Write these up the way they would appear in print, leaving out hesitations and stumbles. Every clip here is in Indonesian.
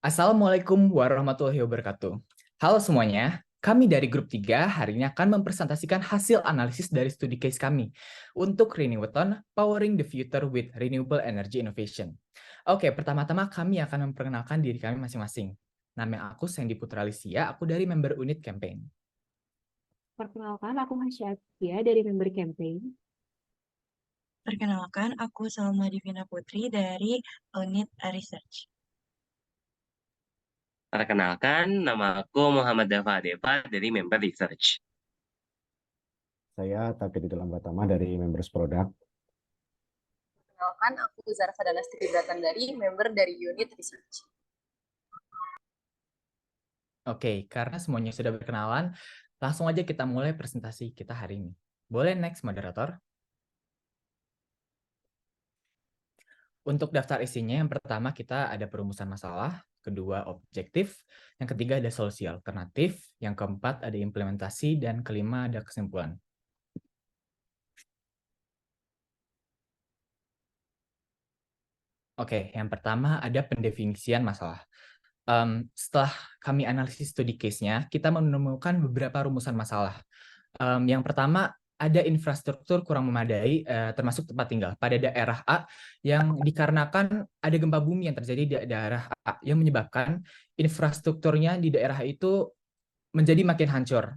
Assalamualaikum warahmatullahi wabarakatuh. Halo semuanya, kami dari grup 3 hari ini akan mempresentasikan hasil analisis dari studi case kami untuk Renewaton Powering the Future with Renewable Energy Innovation. Oke, pertama-tama kami akan memperkenalkan diri kami masing-masing. Nama aku Sandy Putra Alicia, aku dari member unit campaign. Perkenalkan, aku Hasyatia dari member campaign. Perkenalkan, aku Salma Divina Putri dari Unit Research. Perkenalkan, nama aku Muhammad Dava Deva dari member research. Saya Tapi di dalam Pratama dari members product. Perkenalkan, aku Zarfa Danastri datang dari member dari unit research. Oke, karena semuanya sudah berkenalan, langsung aja kita mulai presentasi kita hari ini. Boleh next, moderator? Untuk daftar isinya, yang pertama kita ada perumusan masalah, kedua objektif, yang ketiga ada solusi alternatif, yang keempat ada implementasi, dan kelima ada kesimpulan. Oke, yang pertama ada pendefinisian masalah. Setelah kami analisis studi case-nya, kita menemukan beberapa rumusan masalah. Yang pertama, ada infrastruktur kurang memadai, termasuk tempat tinggal pada daerah A yang dikarenakan ada gempa bumi yang terjadi di daerah A yang menyebabkan infrastrukturnya di daerah itu menjadi makin hancur.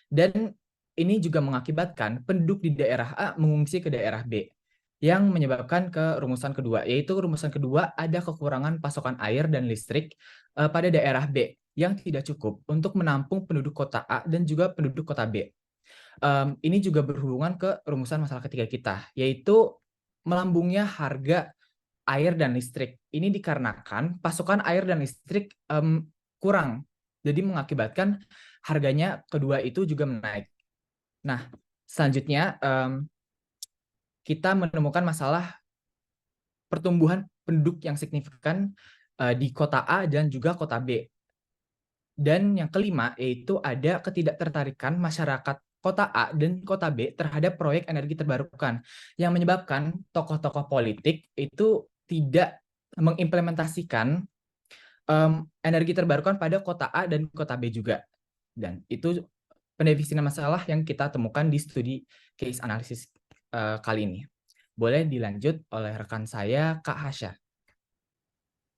Dan ini juga mengakibatkan penduduk di daerah A mengungsi ke daerah B yang menyebabkan ke rumusan kedua, yaitu rumusan kedua ada kekurangan pasokan air dan listrik pada daerah B yang tidak cukup untuk menampung penduduk kota A dan juga penduduk kota B. Ini juga berhubungan ke rumusan masalah ketiga kita, yaitu melambungnya harga air dan listrik. Ini dikarenakan pasokan air dan listrik kurang, jadi mengakibatkan harganya kedua itu juga menaik. Nah, selanjutnya kita menemukan masalah pertumbuhan penduduk yang signifikan di kota A dan juga kota B. Dan yang kelima, yaitu ada ketidaktertarikan masyarakat kota A dan kota B terhadap proyek energi terbarukan, yang menyebabkan tokoh-tokoh politik itu tidak mengimplementasikan energi terbarukan pada kota A dan kota B juga. Dan itu pendefinisian masalah yang kita temukan di studi case analysis kali ini. Boleh dilanjut oleh rekan saya, Kak Hasya.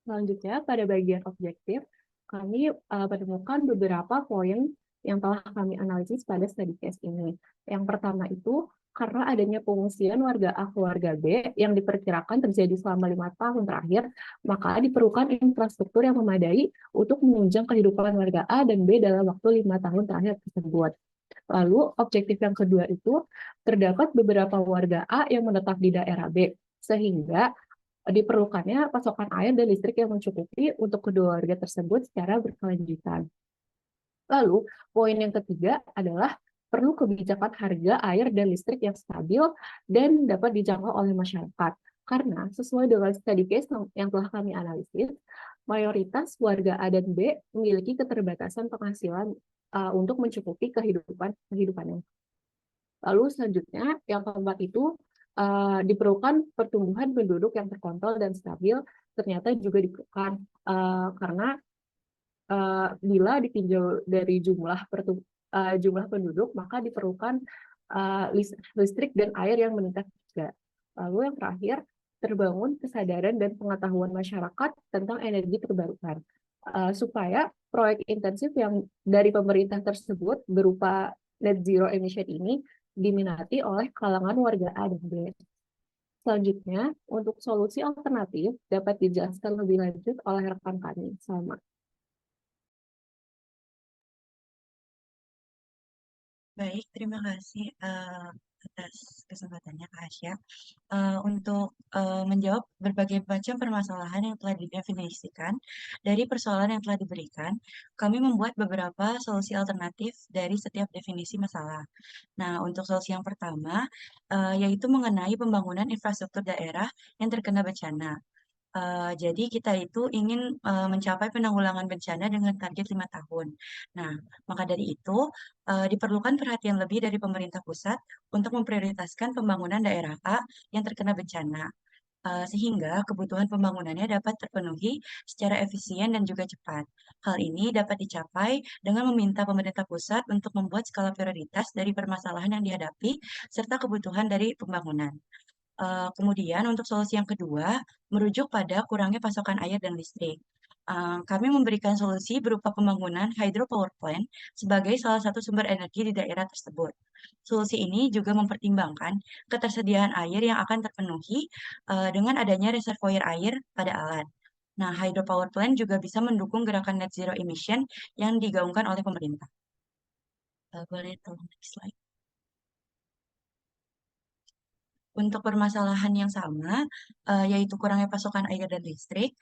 Selanjutnya, pada bagian objektif, kami menemukan beberapa poin yang telah kami analisis pada study case ini. Yang pertama itu, karena adanya pengungsian warga A ke warga B yang diperkirakan terjadi selama 5 tahun terakhir, maka diperlukan infrastruktur yang memadai untuk menunjang kehidupan warga A dan B dalam waktu 5 tahun terakhir tersebut. Lalu, objektif yang kedua itu, terdapat beberapa warga A yang menetap di daerah B, sehingga diperlukannya pasokan air dan listrik yang mencukupi untuk kedua warga tersebut secara berkelanjutan. Lalu, poin yang ketiga adalah perlu kebijakan harga air dan listrik yang stabil dan dapat dijangkau oleh masyarakat. Karena sesuai dengan study case yang telah kami analisis, mayoritas warga A dan B memiliki keterbatasan penghasilan untuk mencukupi kehidupannya. Lalu selanjutnya, yang keempat itu diperlukan pertumbuhan penduduk yang terkontrol dan stabil, ternyata juga diperlukan karena bila ditinjau dari jumlah penduduk, maka diperlukan listrik dan air yang meningkat juga. Lalu yang terakhir, terbangun kesadaran dan pengetahuan masyarakat tentang energi terbarukan, supaya proyek intensif yang dari pemerintah tersebut berupa net zero emission ini diminati oleh kalangan warga A dan B. Selanjutnya, untuk solusi alternatif dapat dijelaskan lebih lanjut oleh rekan kami. Selamat. Baik, terima kasih atas kesempatannya, Kak Asya. Untuk menjawab berbagai macam permasalahan yang telah didefinisikan dari persoalan yang telah diberikan, kami membuat beberapa solusi alternatif dari setiap definisi masalah. Nah, untuk solusi yang pertama, yaitu mengenai pembangunan infrastruktur daerah yang terkena bencana. Jadi kita itu ingin mencapai penanggulangan bencana dengan target 5 tahun. Nah, maka dari itu diperlukan perhatian lebih dari pemerintah pusat untuk memprioritaskan pembangunan daerah A yang terkena bencana. sehingga kebutuhan pembangunannya dapat terpenuhi secara efisien dan juga cepat. Hal ini dapat dicapai dengan meminta pemerintah pusat untuk membuat skala prioritas dari permasalahan yang dihadapi serta kebutuhan dari pembangunan. Kemudian untuk solusi yang kedua, merujuk pada kurangnya pasokan air dan listrik. Kami memberikan solusi berupa pembangunan hydropower plant sebagai salah satu sumber energi di daerah tersebut. Solusi ini juga mempertimbangkan ketersediaan air yang akan terpenuhi dengan adanya reservoir air pada alat. Nah, hydropower plant juga bisa mendukung gerakan net zero emission yang digaungkan oleh pemerintah. Boleh tolong next slide. Untuk permasalahan yang sama, yaitu kurangnya pasokan air dan listrik,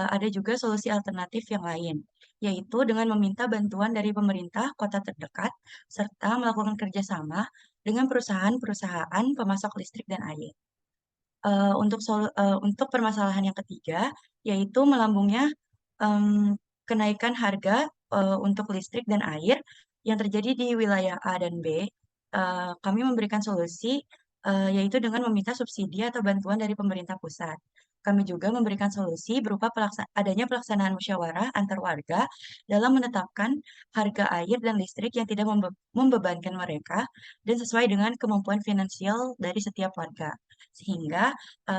ada juga solusi alternatif yang lain, yaitu dengan meminta bantuan dari pemerintah kota terdekat, serta melakukan kerjasama dengan perusahaan-perusahaan pemasok listrik dan air. Untuk permasalahan yang ketiga, yaitu melambungnya kenaikan harga untuk listrik dan air yang terjadi di wilayah A dan B, kami memberikan solusi yaitu dengan meminta subsidi atau bantuan dari pemerintah pusat. Kami juga memberikan solusi berupa adanya pelaksanaan musyawarah antar warga dalam menetapkan harga air dan listrik yang tidak membebankan mereka dan sesuai dengan kemampuan finansial dari setiap warga. Sehingga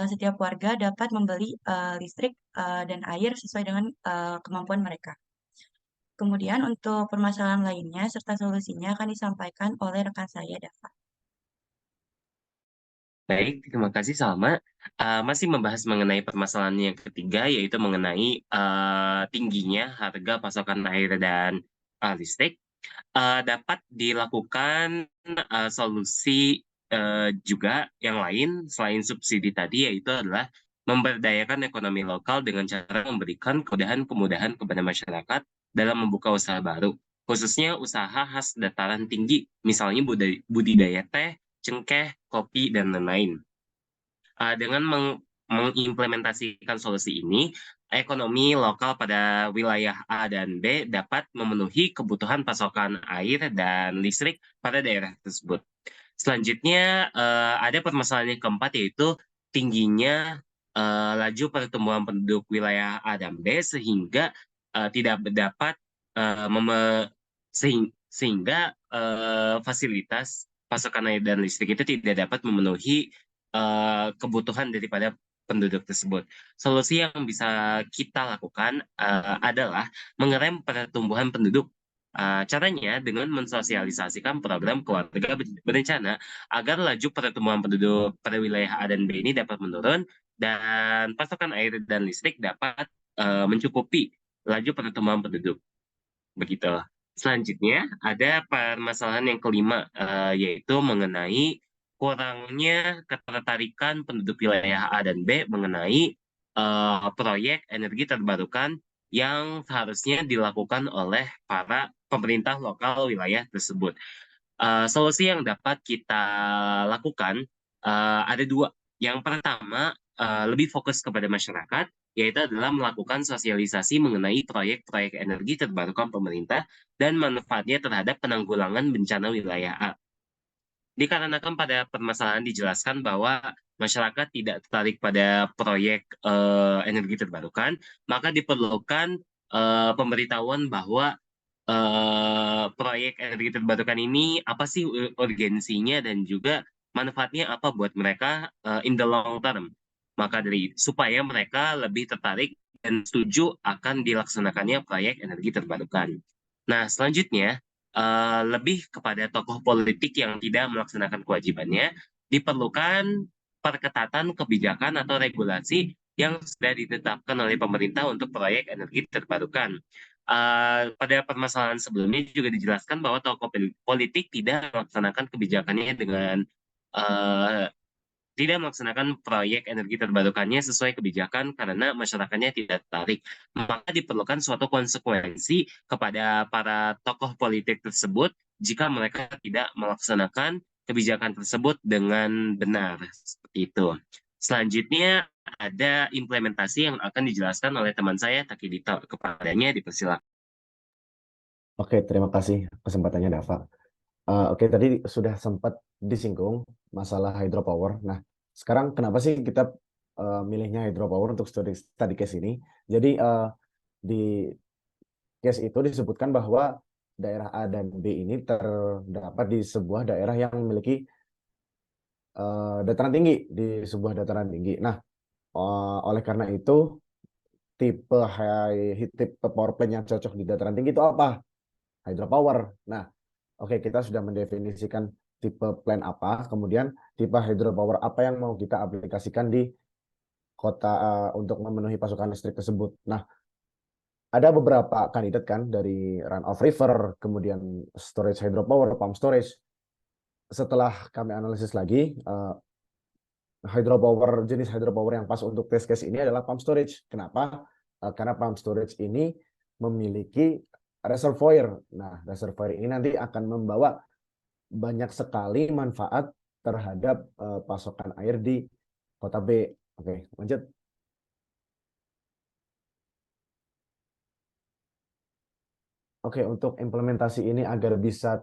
setiap warga dapat membeli listrik dan air sesuai dengan kemampuan mereka. Kemudian untuk permasalahan lainnya serta solusinya akan disampaikan oleh rekan saya, Dava. Baik, terima kasih Salma. Masih membahas mengenai permasalahan yang ketiga, yaitu mengenai tingginya harga pasokan air dan listrik. Dapat dilakukan solusi juga yang lain selain subsidi tadi, yaitu adalah memberdayakan ekonomi lokal dengan cara memberikan kemudahan-kemudahan kepada masyarakat dalam membuka usaha baru, khususnya usaha khas dataran tinggi, misalnya budidaya teh, cengkeh, kopi, dan lain-lain. Dengan mengimplementasikan solusi ini, ekonomi lokal pada wilayah A dan B dapat memenuhi kebutuhan pasokan air dan listrik pada daerah tersebut. Selanjutnya, ada permasalahan yang keempat, yaitu tingginya laju pertumbuhan penduduk wilayah A dan B sehingga tidak dapat sehingga fasilitas pasokan air dan listrik itu tidak dapat memenuhi kebutuhan daripada penduduk tersebut. Solusi yang bisa kita lakukan adalah mengerem pertumbuhan penduduk. Caranya dengan mensosialisasikan program keluarga berencana agar laju pertumbuhan penduduk pada wilayah A dan B ini dapat menurun dan pasokan air dan listrik dapat mencukupi laju pertumbuhan penduduk. Begitu. Selanjutnya ada permasalahan yang kelima, yaitu mengenai kurangnya ketertarikan penduduk wilayah A dan B mengenai proyek energi terbarukan yang seharusnya dilakukan oleh para pemerintah lokal wilayah tersebut. Solusi yang dapat kita lakukan ada dua. Yang pertama, lebih fokus kepada masyarakat, yaitu adalah melakukan sosialisasi mengenai proyek-proyek energi terbarukan pemerintah dan manfaatnya terhadap penanggulangan bencana wilayah A. Dikarenakan pada permasalahan dijelaskan bahwa masyarakat tidak tertarik pada proyek energi terbarukan, maka diperlukan pemberitahuan bahwa proyek energi terbarukan ini apa sih urgensinya dan juga manfaatnya apa buat mereka in the long term. Maka supaya mereka lebih tertarik dan setuju akan dilaksanakannya proyek energi terbarukan. Nah, selanjutnya lebih kepada tokoh politik yang tidak melaksanakan kewajibannya, diperlukan perketatan kebijakan atau regulasi yang sudah ditetapkan oleh pemerintah untuk proyek energi terbarukan. Pada permasalahan sebelumnya juga dijelaskan bahwa tokoh politik tidak melaksanakan kebijakannya dengan tidak melaksanakan proyek energi terbarukannya sesuai kebijakan karena masyarakatnya tidak tertarik. Maka diperlukan suatu konsekuensi kepada para tokoh politik tersebut jika mereka tidak melaksanakan kebijakan tersebut dengan benar. Seperti itu. Selanjutnya ada implementasi yang akan dijelaskan oleh teman saya, Takidito. Kepadanya dipersilakan. Oke, terima kasih kesempatannya, Dava. Oke, tadi sudah sempat disinggung masalah hydropower. Nah, sekarang kenapa sih kita milihnya hydropower untuk study case ini. Jadi di case itu disebutkan bahwa daerah A dan B ini terdapat di sebuah daerah yang memiliki dataran tinggi, di sebuah dataran tinggi. Nah, oleh karena itu tipe power plant yang cocok di dataran tinggi itu apa? Hydropower. Nah, oke, kita sudah mendefinisikan tipe plant apa, kemudian tipe hydropower apa yang mau kita aplikasikan di kota untuk memenuhi pasokan listrik tersebut. Nah, ada beberapa kandidat kan dari run of river, kemudian storage hydropower, pump storage. Setelah kami analisis lagi, jenis hydropower yang pas untuk test case ini adalah pump storage. Kenapa? Karena pump storage ini memiliki reservoir. Nah, reservoir ini nanti akan membawa banyak sekali manfaat terhadap pasokan air di kota B. Oke, lanjut. Oke, untuk implementasi ini agar bisa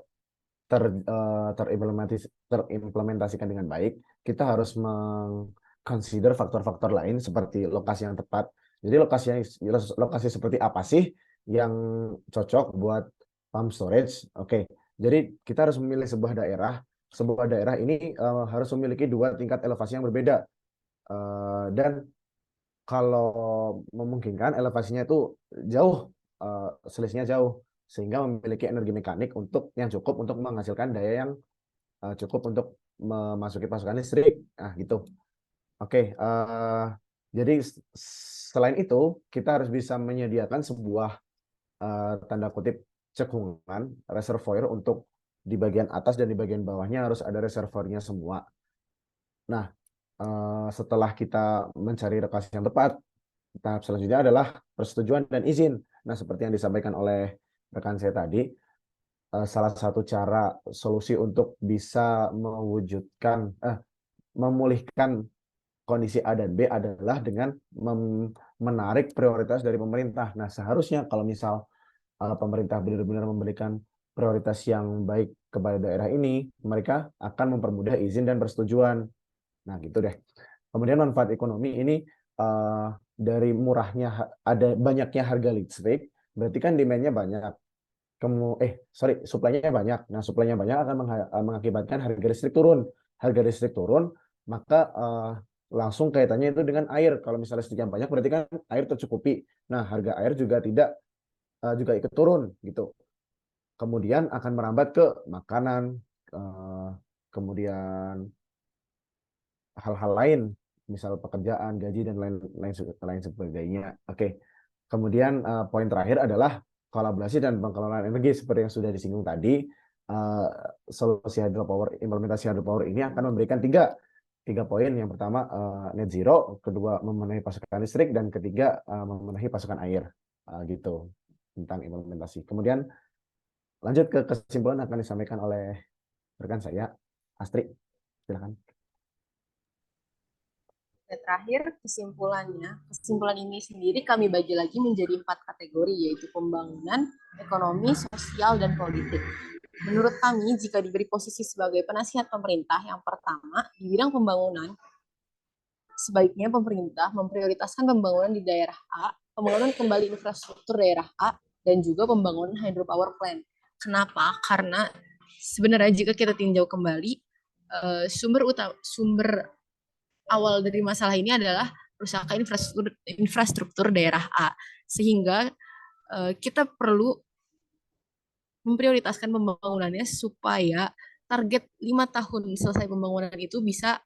terimplementasikan dengan baik, kita harus mengconsider faktor-faktor lain seperti lokasi yang tepat. Jadi lokasi seperti apa sih yang cocok buat pump storage? Oke, jadi kita harus memilih sebuah daerah. Sebuah daerah ini harus memiliki 2 tingkat elevasi yang berbeda. Dan kalau memungkinkan elevasinya itu jauh, selisihnya jauh, sehingga memiliki energi mekanik yang cukup untuk menghasilkan daya yang cukup untuk memasuki pasokan listrik. Nah, gitu. Oke, jadi selain itu kita harus bisa menyediakan sebuah tanda kutip cekungan reservoir untuk di bagian atas dan di bagian bawahnya harus ada reservoirnya semua. Nah, setelah kita mencari lokasi yang tepat, tahap selanjutnya adalah persetujuan dan izin. Nah, seperti yang disampaikan oleh rekan saya tadi, salah satu cara solusi untuk bisa memulihkan kondisi A dan B adalah dengan menarik prioritas dari pemerintah. Nah, seharusnya kalau misal pemerintah benar-benar memberikan prioritas yang baik kepada daerah ini, mereka akan mempermudah izin dan persetujuan. Nah, gitu deh. Kemudian manfaat ekonomi ini dari banyaknya harga listrik, berarti kan demand-nya banyak. Supply-nya banyak. Nah, supply-nya banyak akan mengakibatkan harga listrik turun. Harga listrik turun, maka langsung kaitannya itu dengan air. Kalau misalnya listrik yang banyak, berarti kan air tercukupi. Nah, harga air juga juga ikut turun gitu. Kemudian akan merambat ke makanan, kemudian hal-hal lain, misal pekerjaan, gaji dan lain sebagainya. Oke. Kemudian poin terakhir adalah kolaborasi dan pengelolaan energi seperti yang sudah disinggung tadi. Implementasi hydropower ini akan memberikan tiga poin. Yang pertama net zero, kedua memenuhi pasokan listrik, dan ketiga memenuhi pasokan air. Gitu tentang implementasi. Kemudian lanjut ke kesimpulan akan disampaikan oleh rekan saya, Astri. Silakan. Terakhir, kesimpulan ini sendiri kami bagi lagi menjadi 4 kategori, yaitu pembangunan, ekonomi, sosial, dan politik. Menurut kami, jika diberi posisi sebagai penasihat pemerintah, yang pertama, di bidang pembangunan, sebaiknya pemerintah memprioritaskan pembangunan di daerah A, pembangunan kembali infrastruktur daerah A, dan juga pembangunan hydropower plant. Kenapa? Karena sebenarnya jika kita tinjau kembali, sumber awal dari masalah ini adalah kerusakan infrastruktur daerah A. Sehingga kita perlu memprioritaskan pembangunannya supaya target 5 tahun selesai pembangunan itu bisa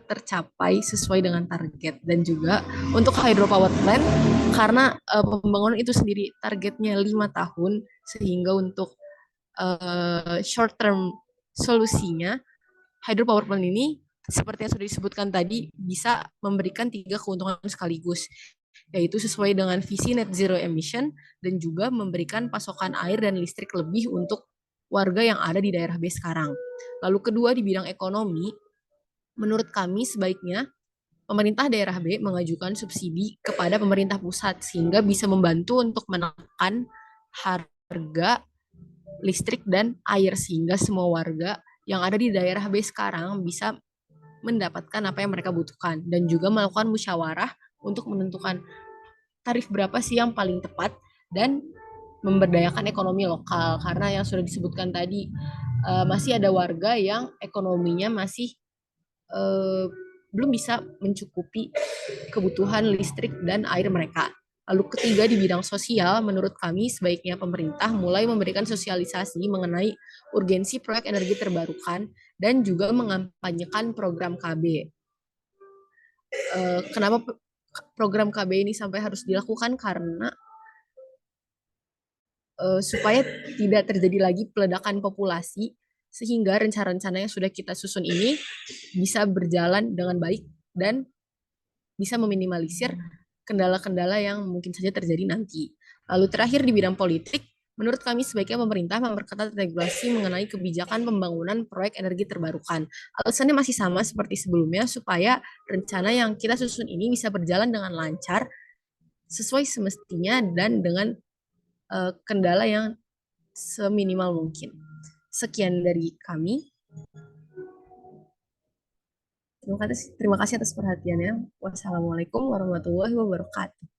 tercapai sesuai dengan target. Dan juga untuk hydropower plant, karena pembangunan itu sendiri targetnya 5 tahun, sehingga untuk short term solusinya, hydropower plant ini seperti yang sudah disebutkan tadi, bisa memberikan 3 keuntungan sekaligus, yaitu sesuai dengan visi net zero emission dan juga memberikan pasokan air dan listrik lebih untuk warga yang ada di daerah B sekarang. Lalu kedua, di bidang ekonomi, menurut kami sebaiknya pemerintah daerah B mengajukan subsidi kepada pemerintah pusat sehingga bisa membantu untuk menekan harga listrik dan air, sehingga semua warga yang ada di daerah B sekarang bisa mendapatkan apa yang mereka butuhkan dan juga melakukan musyawarah untuk menentukan tarif berapa sih yang paling tepat dan memberdayakan ekonomi lokal karena yang sudah disebutkan tadi masih ada warga yang ekonominya masih belum bisa mencukupi kebutuhan listrik dan air mereka. Lalu ketiga di bidang sosial, menurut kami sebaiknya pemerintah mulai memberikan sosialisasi mengenai urgensi proyek energi terbarukan dan juga mengampanyekan program KB. Kenapa program KB ini sampai harus dilakukan? Karena supaya tidak terjadi lagi peledakan populasi sehingga rencana-rencana yang sudah kita susun ini bisa berjalan dengan baik dan bisa meminimalisir kendala-kendala yang mungkin saja terjadi nanti. Lalu terakhir di bidang politik, menurut kami sebaiknya pemerintah memperketat regulasi mengenai kebijakan pembangunan proyek energi terbarukan. Alasannya masih sama seperti sebelumnya supaya rencana yang kita susun ini bisa berjalan dengan lancar, sesuai semestinya dan dengan kendala yang seminimal mungkin. Sekian dari kami. Terima kasih atas perhatiannya. Wassalamualaikum warahmatullahi wabarakatuh.